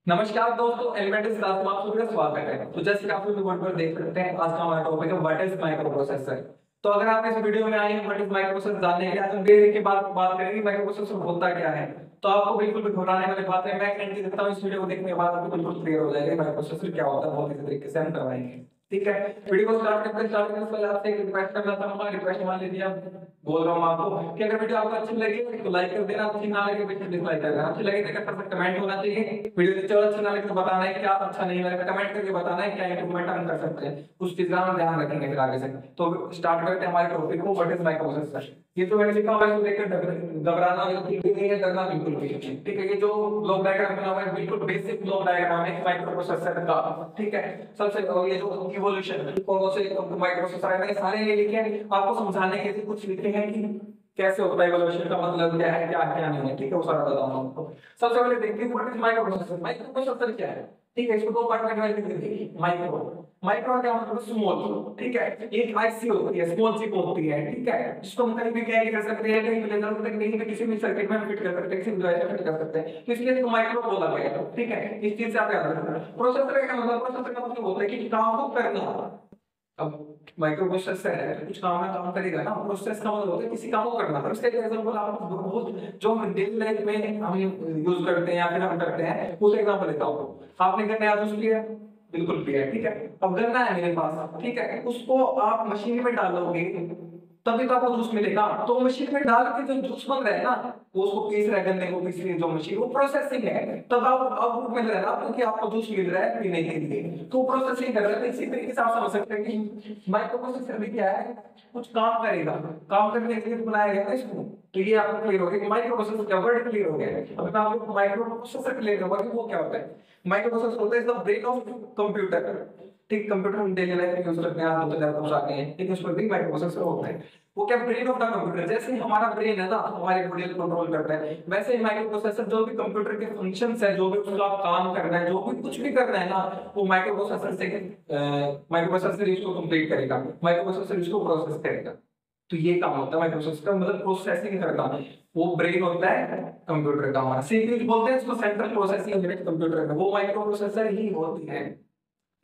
नमस्कार दोस्तों, elementary class में आप सभी का स्वागत है। तो जैसे कि आप लोग बोर्ड पर देख सकते हैं, आज का हमारा टॉपिक है व्हाट इज माइक्रो प्रोसेसर। तो अगर आप इस वीडियो में आए हैं व्हाट इज माइक्रो प्रोसेसर जानने के लिए, आज हम बेसिक की बात करेंगे माइक्रो प्रोसेसर होता क्या है। तो आपको बिल्कुल भी घबराने वाली बात है, मैं गारंटी देता हूं इस वीडियो को देखने के बाद आपको बिल्कुल क्लियर हो जाएगा माइक्रो प्रोसेसर क्या होता है। बहुत इसी तरीके से हम करवाएंगे, ठीक है। वीडियो को स्टार्ट करने से पहले आपसे एक रिक्वेस्ट करना चाहूंगा। रिक्वेस्ट मान लीजिए, आप बोल रहा हूँ आपको कि अगर वीडियो आपको अच्छी लगे तो लाइक कर देना, अच्छी ना लगे तो डिसलाइक कर देना। अच्छी लगे तो कर कमेंट होना चाहिए। वीडियो नीचे अच्छा ना लगे तो बताना है क्या अच्छा नहीं लगा, कमेंट करके बताना है क्या इंप्रूवमेंट हम कर सकते हैं, उस चीज का हम ध्यान रखेंगे फिर आगे से। तो स्टार्ट करते हैं हमारे टॉपिक को, व्हाट इज माइक्रो प्रोसेसर। ये तो मैंने लिखा हुआ है, इसको देखकर घबराना बिल्कुल भी नहीं है, डरना बिल्कुल भी नहीं, ठीक है। ये जो ब्लॉक डायग्राम बना हुआ है बिल्कुल बेसिक ब्लॉक डायग्राम है माइक्रो प्रोसेसर का, ठीक है। सबसे ये जो इवोल्यूशन है कौन से माइक्रो प्रोसेसर है, मैंने सारे ये लिखे हैं आपको समझाने के लिए। कुछ लिखे हैं कि कैसे होता है इवोल्यूशन का मतलब क्या है, क्या क्या नहीं है, ठीक है, वो सारा बताऊंगा आपको। सबसे पहले देखते हैं what is micro processor. Micro processor क्या है, ठीक है। इसको दो पार्ट में डिवाइड करके देखिए। माइक्रो माइक्रो क्या मतलब स्मॉल, ठीक है। एक आईसी होती है, स्मॉल चिप होती है, ठीक है, जिसको हम कहीं भी कैरी कर सकते हैं, कहीं भी ले जा सकते हैं, कहीं भी किसी भी सर्किट में फिट कर सकते हैं, किसी भी डिवाइस में फिट कर सकते हैं। तो इसलिए इसको माइक्रो बोला गया है, ठीक है। इस चीज से आप याद रखना। प्रोसेसर का मतलब, प्रोसेसर का मतलब होता है कि काम को करना। अब माइक्रो प्रोसेसर है कुछ काम है, काम करेगा ना। प्रोसेस का मतलब होता है किसी काम को करना। तो इसका एग्जांपल आपको बहुत जो हम डेली लाइफ में हम यूज करते हैं या फिर हम करते हैं, उस एग्जांपल देता हूँ। आपने गन्ना जूस पिया, बिल्कुल पिया, ठीक है। अब गन्ना है मेरे पास, ठीक है, उसको आप मशीन में डालोगे तभी तो आपको जूस मिलेगा। तो मशीन में डाल के जो जूस बन रहा है ना, वो उसको पीस रहा है, गन्ने को पीस रही है जो मशीन, वो प्रोसेसिंग है। तब आप आउटपुट मिल रहा है ना आपको कि आपको जूस मिल रहा है पीने के लिए, तो प्रोसेसिंग कर रहा है। तो इसी तरीके से आप समझ सकते हैं कि माइक्रो प्रोसेसर भी क्या है, कुछ काम करेगा, काम करने के लिए बनाया गया है इसको। तो ये आपको क्लियर हो गया माइक्रो प्रोसेसर क्या, वर्ड क्लियर हो गया है। अब मैं आपको माइक्रो प्रोसेसर क्लियर करूंगा कि वो क्या होता है। माइक्रो प्रोसेसर होता है द ब्रेन ऑफ कंप्यूटर, ठीक। कंप्यूटर हम डेली लाइफ में यूज करते हैं, आप तो ज्यादा आते हैं, लेकिन उसमें भी माइक्रो प्रोसेसर होता है। वो क्या, ब्रेन ऑफ द कंप्यूटर। जैसे हमारा ब्रेन है ना, हमारे बॉडी को कंट्रोल करता है, वैसे ही माइक्रो प्रोसेसर जो भी कंप्यूटर के फंक्शंस है, जो भी उसका काम करना है, जो भी कुछ भी करना है ना, वो माइक्रो प्रोसेसर से माइक्रो प्रोसेसर इसको कंप्लीट करेगा, माइक्रो प्रोसेसर इसको प्रोसेस करेगा। तो ये काम होता है माइक्रो प्रोसेसर का, मतलब प्रोसेसिंग करना। वो ब्रेन होता है कंप्यूटर का हमारा, सीपीयू बोलते हैं इसको, सेंट्रल प्रोसेसिंग यूनिट कंप्यूटर का, वो माइक्रो प्रोसेसर ही होती है,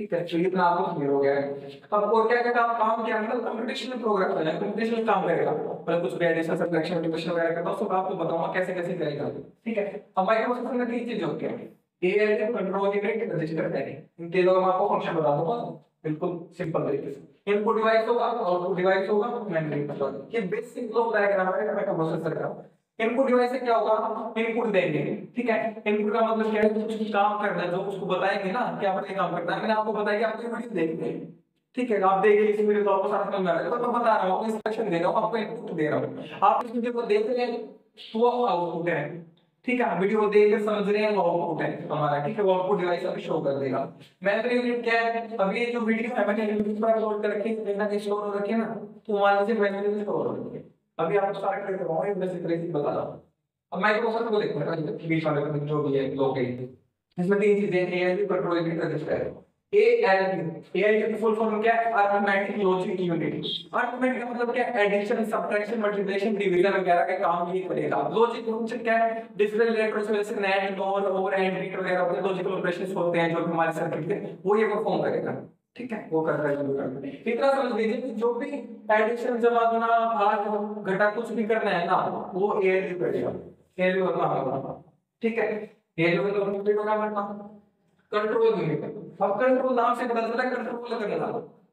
ठीक है। तो ये इतना आपको क्लियर हो गया है। अब और क्या क्या काम क्या मतलब कंप्यूटेशनल प्रोग्राम है, कंप्यूटेशनल काम करेगा, मतलब कुछ भी एडिशन सब्ट्रैक्शन मल्टीप्लिकेशन वगैरह करता है, सब आपको बताऊंगा कैसे कैसे करेगा, ठीक है। अब माइक्रो प्रोसेसर में तीन चीजें होती हैं, ए कंट्रोल यूनिट, रजिस्टर है। इन तीनों का मैं आपको फंक्शन बता दूंगा बिल्कुल सिंपल तरीके से। इनपुट डिवाइस होगा, आउटपुट डिवाइस होगा, मेमोरी होगा। ये बेसिक ब्लॉक डायग्राम है माइक्रो प्रोसेसर का। इनपुट डिवाइस से क्या होगा, इनपुट देंगे, ठीक है। इनपुट का मतलब क्या है, कुछ काम करना है, जो उसको बताएंगे ना क्या आप ये काम करना है। मैंने आपको बताया कि आपको वीडियो देखते हैं, ठीक है। आप देखिए इस वीडियो को, आपको सारा समझ में आ रहा है, तो मैं बता रहा हूँ, आपको इंस्ट्रक्शन दे रहा हूँ, आपको इनपुट दे रहा हूँ। आप इस वीडियो को देख रहे हैं तो वो आउटपुट है, ठीक है। वीडियो को देख के समझ रहे हैं, वो आउटपुट है हमारा, ठीक है। वो आउटपुट डिवाइस अभी शो कर देगा। मेमोरी यूनिट क्या है, अभी ये जो वीडियो है मैंने यूट्यूब पर अपलोड कर रखी है, देखना कहीं स्टोर हो रखी है ना, तो मान लीजिए मेमोरी में स्टोर हो रखी है। अभी आपको सारा क्लियर करवाऊंगा, एक बेसिक बेसिक बता रहा हूँ। अब माइक्रो प्रोसेसर को देखो, बीच वाले में जो भी है लोग है, इसमें तीन चीजें एएलयू कंट्रोल यूनिट रजिस्टर है। एएलयू की फुल फॉर्म क्या है, अरिथमेटिक लॉजिक यूनिट। अरिथमेटिक का मतलब क्या है, एडिशन सब्ट्रैक्शन मल्टीप्लिकेशन डिवीजन वगैरह के काम ही करेगा। लॉजिक फंक्शन क्या है, डिजिटल इलेक्ट्रॉनिक्स में जैसे नैंड और ओवर एंड बीट वगैरह होते हैं, लॉजिकल ऑपरेशंस होते हैं जो हमारे सर्किट के, वो ये परफॉर्म करेगा, ठीक है। वो कर रहा है, जो करता है। इतना समझ लीजिए कि जो भी एडिशन जमा गुना भाग घटा कुछ भी करना है ना, वो एएलयू करेगा, एएलयू का काम होगा, ठीक है। एएलयू का कंप्लीट होगा हमारा काम। कंट्रोल यूनिट, अब कंट्रोल नाम से पता चला कंट्रोल करना,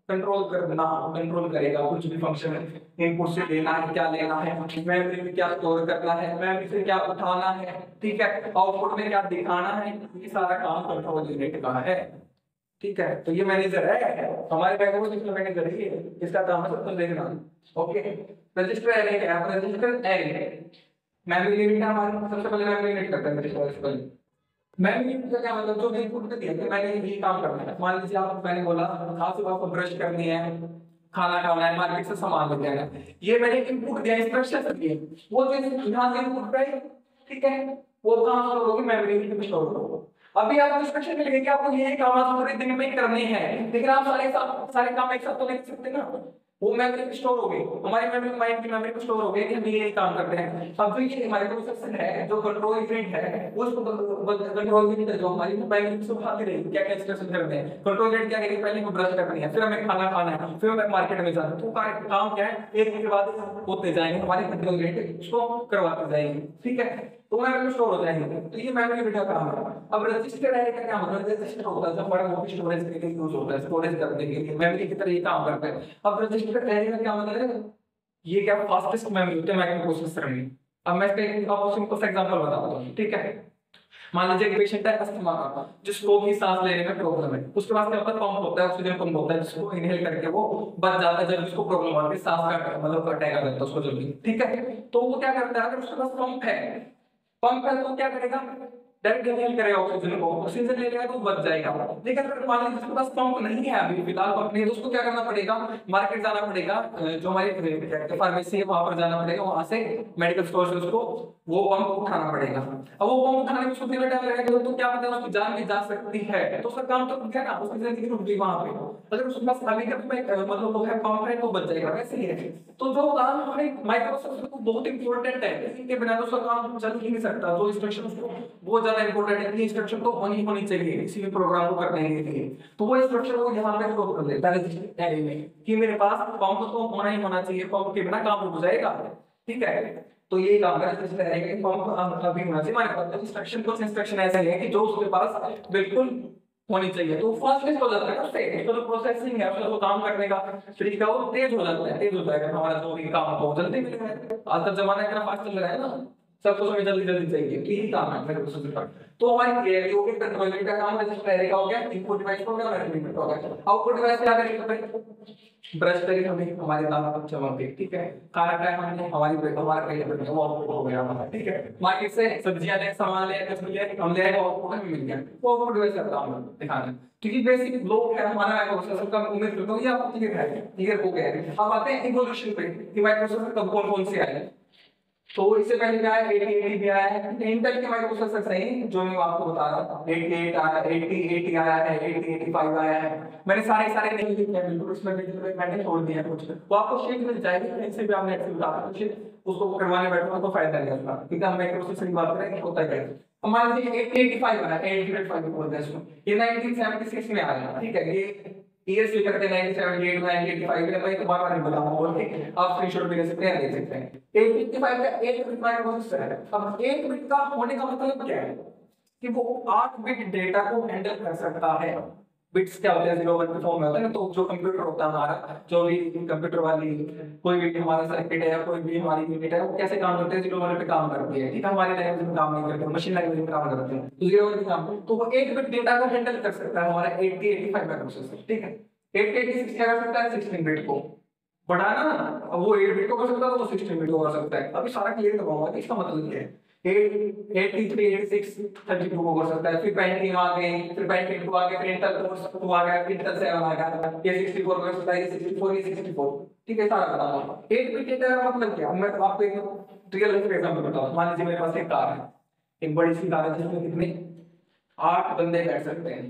कंट्रोल करना, कंट्रोल करेगा कुछ भी फंक्शन, इनपुट से लेना है क्या लेना है, मेमोरी में क्या स्टोर करना है, मेमोरी से क्या उठाना है, ठीक है, आउटपुट में क्या दिखाना है, ये सारा काम कंट्रोल यूनिट का है, ठीक है। तो ये मैनेजर है हमारे बैकबोन सिस्टम मैनेजर है, इसका काम है सबको देखना, ओके। रजिस्टर एरे क्या है, रजिस्टर एरे मेमोरी यूनिट है हमारे। सबसे पहले मेमोरी यूनिट करते हैं रजिस्टर। मैंने ये क्या मतलब जो इनपुट पे दिया कि मैंने ये काम करना है। मान लीजिए आप, मैंने बोला हाथ से आपको ब्रश करनी है, खाना खाना है, मार्केट से सामान लेके आना है, ये मैंने इनपुट दिया, इंस्ट्रक्शन दिए, वो चीज यहाँ से इनपुट पे, ठीक है, वो कहाँ स्टोर होगी, मेमोरी में स्टोर होगा। अभी आप इंस्ट्रक्शन मिलेंगे कि आपको ये काम आज पूरे दिन में करने हैं, लेकिन आप सारे काम एक साथ तो नहीं कर सकते ना। वो मेमोरी स्टोर हो गई, हमारी मेमोरी माइंड की मेमोरी में स्टोर हो गई कि हम ये काम करते हैं। अब जो ये माइक्रोप्रोसेसर है, जो कंट्रोल यूनिट है, वो कंट्रोल यूनिट जो हमारी मेमोरी से उठाती रहेगी क्या क्या इंस्ट्रक्शन करते हैं। कंट्रोल यूनिट क्या करेगी, पहले हमें ब्रश करनी है, फिर हमें खाना खाना है, फिर हमें मार्केट में जाना है। तो काम क्या है, एक के बाद होते जाएंगे, हमारी कंट्रोल यूनिट उसको करवाते जाएंगे, ठीक है। तो मेमोरी में स्टोर हो जाएंगे। तो ये मेमोरी यूनिट का काम है। अब रजिस्टर है का क्या मतलब, रजिस्टर होता है जब हमारा वो स्टोरेज के लिए यूज होता है, स्टोरेज करने के लिए मेमोरी की तरह ये काम करता है। अब रजिस्टर है का क्या मतलब है, ये क्या फास्टेस्ट मेमोरी होती है माइक्रो प्रोसेसर में। अब मैं इसका एक आपको सिंपल सा एग्जांपल बताता हूं, ठीक है। मान लीजिए एक पेशेंट है अस्थमा का, जिसको भी सांस लेने में प्रॉब्लम है, उसके पास क्या होता है, पंप होता है, ऑक्सीजन पंप होता है, जिसको इनहेल करके वो बच जाता है जब उसको प्रॉब्लम होती है, सांस का मतलब अटैक आ जाता है उसको जल्दी, ठीक है। तो वो क्या करता है, अगर उसके पास पंप है तो क्या करेगा, डायरेक्ट इनहेल करेगा ऑक्सीजन को, ऑक्सीजन ले लेगा तो बच जाएगा। लेकिन अगर मान लीजिए उसके पास पंप नहीं है, अभी फिलहाल पंप नहीं है, तो उसको क्या करना पड़ेगा, मार्केट जाना पड़ेगा, जो हमारी फार्मेसी है वहां पर जाना पड़ेगा, वहां से मेडिकल स्टोर से उसको वो पंप उठाना पड़ेगा। अब वो पंप उठाने में उसको कितना टाइम लगेगा, तो क्या पता है उसकी जान भी जा सकती है, तो उसका काम तो क्या ना, उसकी जिंदगी रुक गई वहां पे। अगर उसके पास अभी कभी मतलब वो है पंप है तो बच जाएगा, वैसे ही है। तो जो काम हमारे माइक्रोसॉफ्ट को बहुत इंपॉर्टेंट है, इनके बिना तो उसका काम चल ही नहीं सकता। जो इंस्ट्रक्शन उसको बहुत ज्यादा इंपॉर्टेंट है, ये इंस्ट्रक्शन तो होनी चाहिए किसी भी प्रोग्राम को करने के लिए। तो वो इंस्ट्रक्शन को यहाँ पे स्टोर कर लेता है एरे में कि मेरे पास पंप तो होना ही होना चाहिए, पंप के बिना काम रुक जाएगा, ठीक है। तो ये काम करता है कि पंप अभी होना चाहिए हमारे पास। इंस्ट्रक्शन कुछ इंस्ट्रक्शन ऐसे हैं कि जो उसके पास बिल्कुल होनी चाहिए, तो फास्ट हो जाता है ना उससे, तो जो प्रोसेसिंग है उसका जो काम करने का तरीका वो तेज हो जाता है, तेज हो जाएगा हमारा जो भी काम हो जल्दी मिलेगा। आज का जमाना इतना फास्ट चल रहा है ना, सब कुछ हमें जल्दी जल्दी चाहिए, तो यही काम है मेरे प्रोसेसर का। तो हमारी क्लियरली हो गई, कंट्रोल यूनिट का काम रजिस्टर रहेगा, हो गया इनपुट डिवाइस हो गया, मेमोरी यूनिट हो गया। आउटपुट डिवाइस क्या करेगा, ब्रश करके हमें हमारे दांत चमक गए, ठीक है। खाना खाया हमने, हमारा पेट भर गया, वो आउटपुट हो गया हमारा, ठीक है। मार्केट से सब्जियां ले, सामान ले, कुछ मिल गया, हम ले आए, वो आउटपुट हमें मिल गया, वो आउटपुट डिवाइस का काम है दिखाना। क्योंकि बेसिक लोग है हमारा माइक्रोप्रोसेसर का, उम्मीद करता हूं ये आपको क्लियर हो गया है। अब आते हैं इवोल्यूशन पे कि माइक्रोप्रोसेसर कब कौन से आए। तो इससे पहले क्या है, 8080 भी आया है, इंटेल के माइक्रोप्रोसेसर सही जो मैं आपको बता रहा था, 88 आया, 8080 आया है, 8085 आया है। मैंने सारे नहीं लिखे हैं बिल्कुल, उसमें बिल्कुल मैंने छोड़ दिया कुछ, वो आपको शीट मिल जाएगी कहीं से भी, आप नेट से उठा सकते हैं, उसको करवाने बैठो तो फायदा नहीं होगा, क्योंकि हम माइक्रोप्रोसेसर की बात करें होता है। हमारे लिए 8085 आया, 8085 बोलते हैं इसको, ये 1976 में आया, ठीक है। ये ईयर्स लिख करके 1978 1985 में, भाई बार बार नहीं बताऊंगा बोल के, आप स्क्रीनशॉट भी ले सकते हैं, देख सकते हैं। 855 का 8 बिट माइक्रोप्रोसेसर है। अब 8 बिट का होने का मतलब क्या है कि वो 8 बिट डेटा को हैंडल कर सकता है। बिट्स क्या होते हैं, 0 1 के फॉर्म में होता है ना। तो जो कंप्यूटर होता है हमारा, जो भी कंप्यूटर वाली कोई भी हमारा सर्किट है, कोई भी हमारी यूनिट है, वो कैसे काम करते हैं, 0 1 पे काम करती है, ठीक है। हमारी लैंग्वेज में काम नहीं करते, मशीन लैंग्वेज में काम करते हैं, तो 0 1 पे काम। तो वो 8 बिट डेटा को हैंडल कर सकता है हमारा 8085 माइक्रोप्रोसेसर, ठीक है। 8086 क्या कर सकता है, 16 बिट को बढ़ाना, अब वो 8 बिट को कर सकता है, तो वो 16 बिट को कर सकता है। अभी सारा क्लियर करवाऊंगा कि इसका मतलब क्या है। 83 86 32 को कर सकता है, फिर पेंटिंग आ गई, फिर पेंटिंग 2 आ गया, फिर इंटेल कोर 2 आ गया, फिर इंटेल 7 आ गया, ये 64 कर सकता है, ये 64, ये 64, ठीक है। सारा बताऊंगा 8 बिट डेटा का मतलब क्या है। मैं आपको एक रियल लाइफ एग्जांपल बताऊं। मान लीजिए मेरे पास एक कार है, एक बड़ी सी कार है जिसमें कितने 8 बंदे बैठ सकते हैं,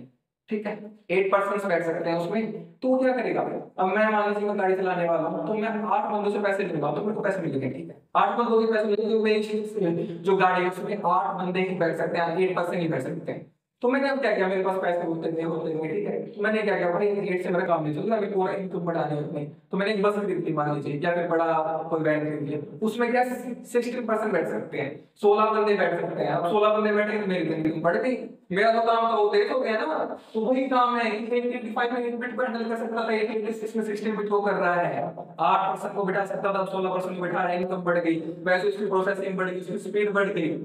ठीक है। 8 पर्सन बैठ सकते हैं उसमें। तो क्या करेगा, अब मैं मान लीजिए मैं गाड़ी चलाने वाला हूं, तो मैं 8 बंदों से पैसे लूंगा, तो मेरे को पैसे मिलेंगे, ठीक है। 8 बंदों के पैसे मिलेंगे, मेरी जो गाड़ी है उसमें 8 बंदे ही बैठ सकते हैं, 8 पर्सन ही बैठ सकते हैं। तो मैंने अब क्या किया, मेरे पास पैसे होते थे, ठीक है। तो मैंने क्या किया, भाई 8 से मेरा काम नहीं चल रहा, अभी पूरा इनकम बढ़ानी है अपनी, तो मैंने एक बस खरीद ली मान लीजिए, या फिर बड़ा कोई वैन खरीद लिया, उसमें क्या 16% बैठ सकते हैं, 16 बंदे बैठ सकते हैं। अब 16 बंदे बैठे तो मेरी इनकम बढ़ गई, मेरा तो काम तो तेज हो गया ना। तो वही काम है, 8085 में 8 बिट को हैंडल कर सकता था, 8086 में 16 बिट को कर रहा है, 8% को बिठा सकता था, 16% को बिठा रहा है, इनकम बढ़ गई, वैसे उसकी प्रोसेसिंग बढ़ गई, उसकी स्पीड बढ़ गई,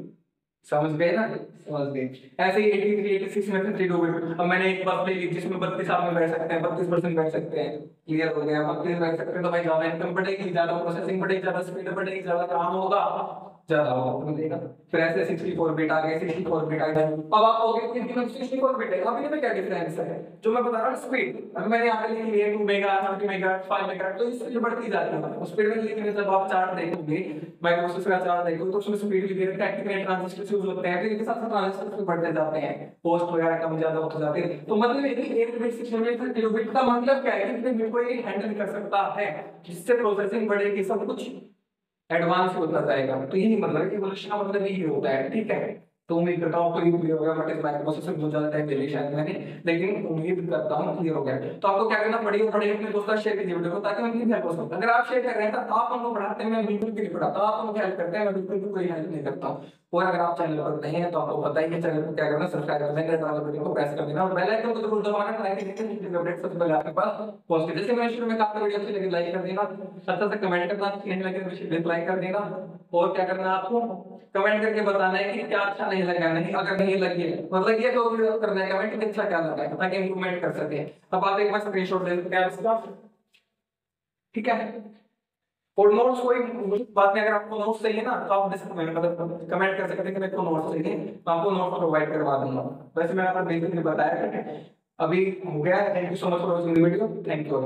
समझ गए ना, समझ गए। ऐसे ही 83 86 में 32 बिट। अब मैंने एक बस ले ली जिसमें 32 आदमी बैठ सकते हैं, 32% बैठ सकते हैं, क्लियर हो गया। 32 बैठ सकते हैं तो भाई ज्यादा इनकम बढ़ेगी, ज्यादा प्रोसेसिंग बढ़ेगी, ज्यादा स्पीड बढ़ेगी, ज्यादा काम होगा, ज्यादा आउटपुट मिलेगा। फिर ऐसे 64 बिट आ गए, 64 बिट आ गए। अब आप कहोगे कि इनमें 64 बिट है, अब इनमें क्या डिफरेंस है? जो मैं बता रहा हूँ स्पीड, अब मैंने यहाँ पे लिख लिया 2 मेगा, 30 मेगा, 5 मेगा, तो स्पीड बढ़ती जाती है उस स्पीड में। लेकिन जब आप चार्ट देखोगे, माइक्रोप्रोसेसर का चार्ट देखोगे, तो उसमें स्पीड भी दे रखा है, कितने ट्रांजिस्टर यूज होते हैं, तो इनके साथ साथ ट्रांजिस्टर भी बढ़ते जाते हैं, पोस्ट वगैरह कम ज्यादा होते जाते हैं। तो मतलब ये 8 बिट 16 बिट किलोबिट का मतलब क्या है? इतने बिट को ये हैंडल कर सकता है, जिससे प्रोसेसिंग बढ़ेगी, सब कुछ एडवांस होता जाएगा। तो यही मतलब है कि इवोल्यूशन का मतलब यही होता है, ठीक है। तो उम्मीद करता हूँ आपको ये क्लियर हो गया। बट इस माइक्रोप्रोसेसर बहुत ज्यादा टाइम ले लिया शायद मैंने, लेकिन उम्मीद करता हूँ क्लियर हो गया। तो आपको क्या करना पड़ेगा, अपने दोस्तों शेयर कीजिए वीडियो को, ताकि उनकी भी हेल्प हो सके। अगर आप शेयर कर रहे हैं तो आप उनको पढ़ाते हैं, मैं बिल्कुल भी नहीं पढ़ाता, आप उनको हेल्प करते हैं, मैं बिल्कुल भी कोई हेल्प नहीं करता हूँ। और अगर आप चैनल पर नए हैं तो आपको पता ही है चैनल को क्या करना, सब्सक्राइब करना है, घंटे वाला बटन को प्रेस कर देना और बेल आइकन को जरूर दबाना, ताकि अपडेट सबसे पहले आपके पास पहुंचे। जैसे मैंने शुरू में कहा था, वीडियो अच्छी लगी लाइक कर देना, अच्छा से कमेंट करना, नहीं लगे तो डिसलाइक कर देना। और क्या करना है आपको, कमेंट करके बताना है कि क्या अच्छा नहीं लगा, नहीं अगर नहीं लगी मतलब ये तो वीडियो करना है कमेंट कि अच्छा क्या लगा है, ताकि इंप्रूवमेंट कर सके। अब आप एक बार स्क्रीनशॉट ले सकते हैं इसका, ठीक है। और नोट्स कोई बात नहीं, अगर आपको नोट्स चाहिए ना तो आप मतलब कमेंट कर सकते हैं कि मेरे को नोट्स चाहिए, तो आपको नोट्स प्रोवाइड करवा दूंगा। वैसे मैंने आपको बेसिकली बताया, अभी हो गया। Thank you so much for watching the video, thank you.